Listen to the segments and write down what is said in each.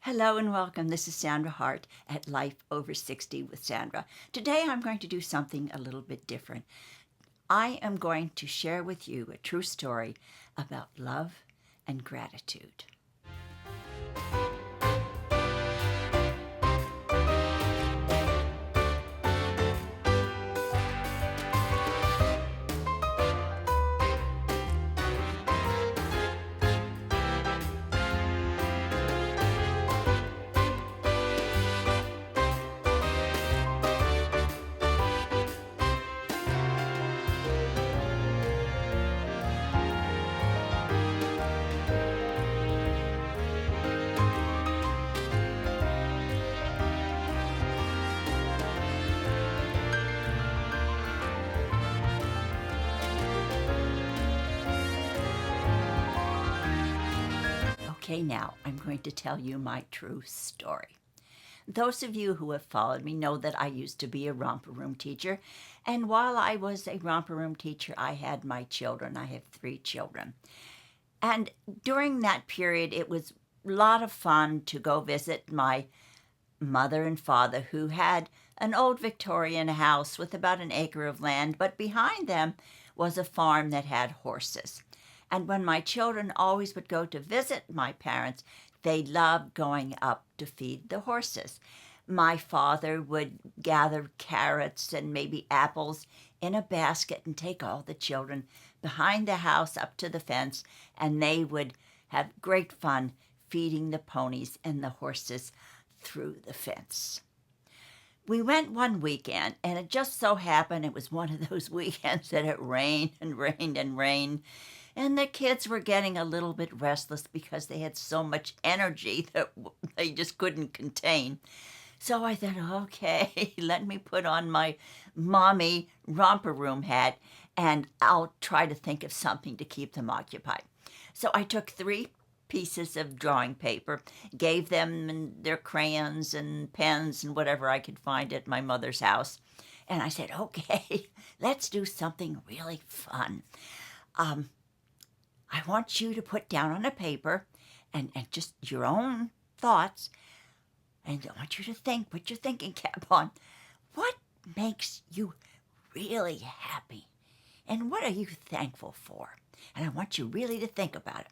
Hello and welcome. This is Sandra Hart at Life Over 60 with Sandra. Today I'm going to do something a little bit different. I am going to share with you a true story about love and gratitude. Okay, now I'm going to tell you my true story. Those of you who have followed me know that I used to be a romper room teacher, and while I was a romper room teacher, I had my children. I have 3 children. And during that period, it was a lot of fun to go visit my mother and father, who had an old Victorian house with about an acre of land, but behind them was a farm that had horses. And when my children always would go to visit my parents, they loved going up to feed the horses. My father would gather carrots and maybe apples in a basket and take all the children behind the house up to the fence, and they would have great fun feeding the ponies and the horses through the fence. We went one weekend, and it just so happened it was one of those weekends that it rained and rained and rained, and the kids were getting a little bit restless because they had so much energy that they just couldn't contain. So I thought, okay, let me put on my mommy romper room hat, and I'll try to think of something to keep them occupied. So I took 3 pieces of drawing paper, gave them their crayons and pens and whatever I could find at my mother's house. And I said, okay, let's do something really fun. I want you to put down on a paper and just your own thoughts. And I want you to think, put your thinking cap on. What makes you really happy? And what are you thankful for? And I want you really to think about it.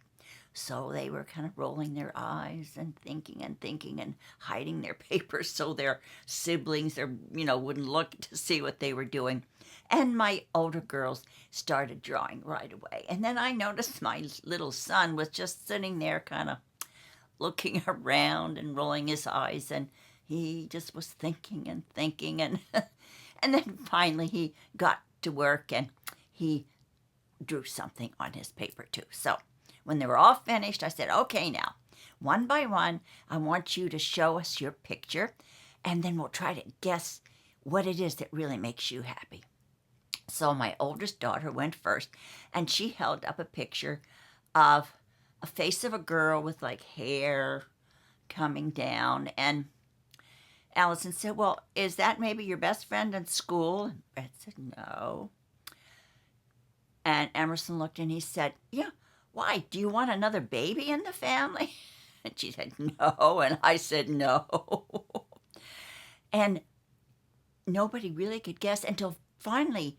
So they were kind of rolling their eyes and thinking and hiding their papers so their siblings wouldn't look to see what they were doing. And my older girls started drawing right away. And then I noticed my little son was just sitting there kind of looking around and rolling his eyes, and he just was thinking and and then finally he got to work and he drew something on his paper too. So when they were all finished, I said, okay, now, one by one, I want you to show us your picture, and then we'll try to guess what it is that really makes you happy. So my oldest daughter went first, and she held up a picture of a face of a girl with like hair coming down. And Allison said, well, is that maybe your best friend in school? And Brett said, no. And Emerson looked and he said, yeah, why? Do you want another baby in the family? And she said, no. And I said, no. And nobody really could guess until finally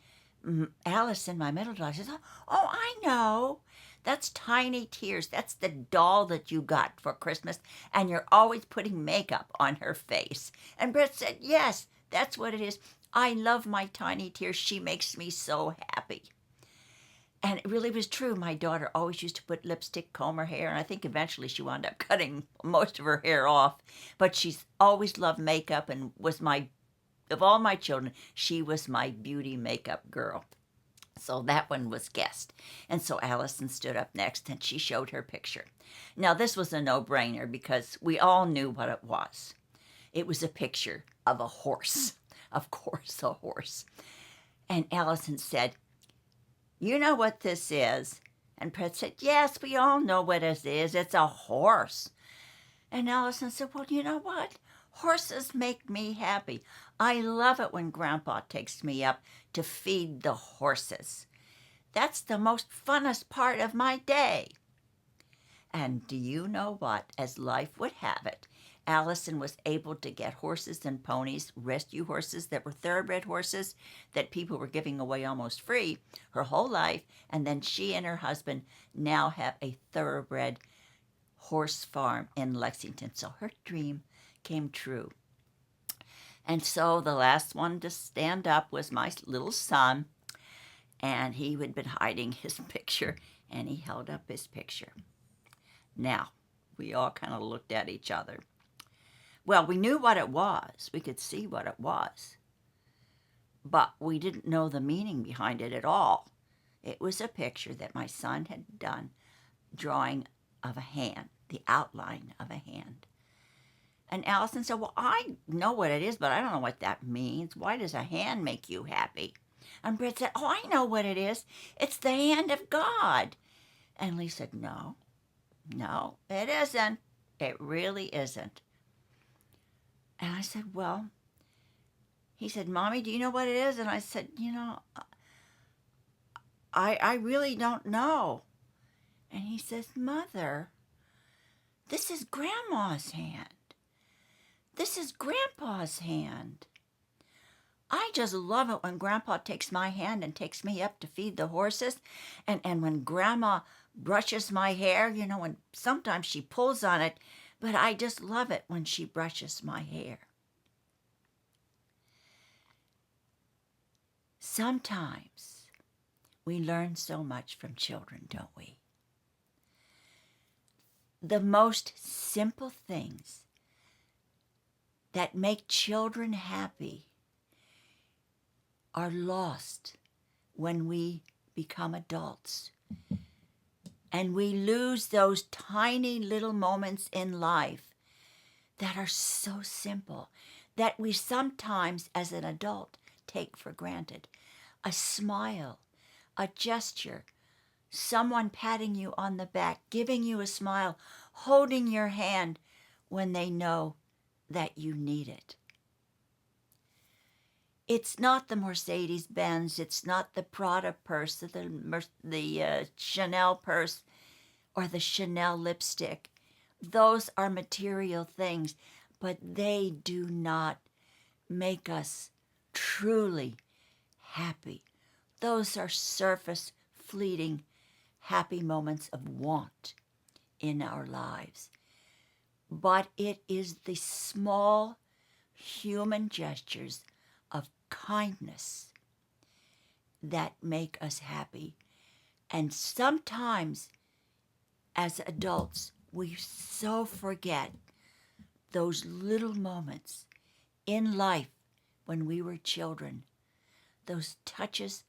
Allison, my middle daughter, says, oh, I know. That's Tiny Tears. That's the doll that you got for Christmas, and you're always putting makeup on her face. And Brett said, yes, that's what it is. I love my Tiny Tears. She makes me so happy. And it really was true. My daughter always used to put lipstick, comb her hair, and I think eventually she wound up cutting most of her hair off. But she's always loved makeup and was of all my children, she was my beauty makeup girl. So that one was guessed. And so Allison stood up next and she showed her picture. Now this was a no-brainer because we all knew what it was. It was a picture of a horse. Of course, a horse. And Allison said, you know what this is? And Brett said, yes, we all know what it is. It's a horse. And Allison said, well, you know what? Horses make me happy. I love it when Grandpa takes me up to feed the horses. That's the most funnest part of my day. And do you know what? As life would have it, Allison was able to get horses and ponies, rescue horses that were thoroughbred horses that people were giving away almost free her whole life. And then she and her husband now have a thoroughbred horse farm in Lexington. So her dream came true. And so the last one to stand up was my little son. And he had been hiding his picture, and he held up his picture. Now, we all kind of looked at each other. Well, we knew what it was. We could see what it was. But we didn't know the meaning behind it at all. It was a picture that my son had done, drawing of a hand, the outline of a hand. And Allison said, well, I know what it is, but I don't know what that means. Why does a hand make you happy? And Brett said, oh, I know what it is. It's the hand of God. And Lee said, no, it isn't. It really isn't. And I said, well, he said, Mommy, do you know what it is? And I said, I really don't know. And he says, Mother, this is Grandma's hand. This is Grandpa's hand. I just love it when Grandpa takes my hand and takes me up to feed the horses. And when Grandma brushes my hair, and sometimes she pulls on it, but I just love it when she brushes my hair. Sometimes we learn so much from children, don't we? The most simple things that make children happy are lost when we become adults. And we lose those tiny little moments in life that are so simple that we sometimes, as an adult, take for granted. A smile, a gesture, someone patting you on the back, giving you a smile, holding your hand when they know that you need it. It's not the Mercedes-Benz, it's not the Prada purse, or the Chanel purse, or the Chanel lipstick. Those are material things, but they do not make us truly happy. Those are surface, fleeting, happy moments of want in our lives. But it is the small human gestures of kindness that make us happy. And sometimes, as adults, we so forget those little moments in life when we were children, those touches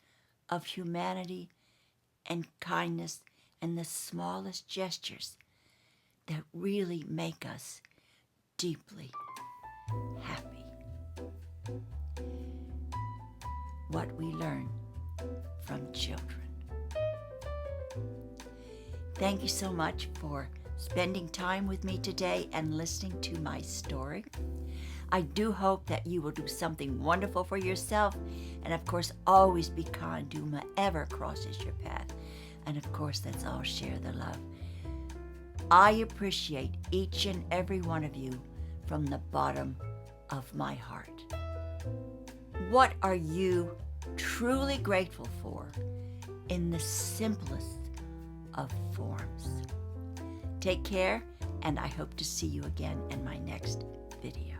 of humanity and kindness and the smallest gestures that really make us deeply happy. What we learn from children. Thank you so much for spending time with me today and listening to my story. I do hope that you will do something wonderful for yourself, and of course, always be kind to whomever crosses your path. And of course, let's all share the love. I appreciate each and every one of you from the bottom of my heart. What are you truly grateful for in the simplest of forms? Take care, and I hope to see you again in my next video.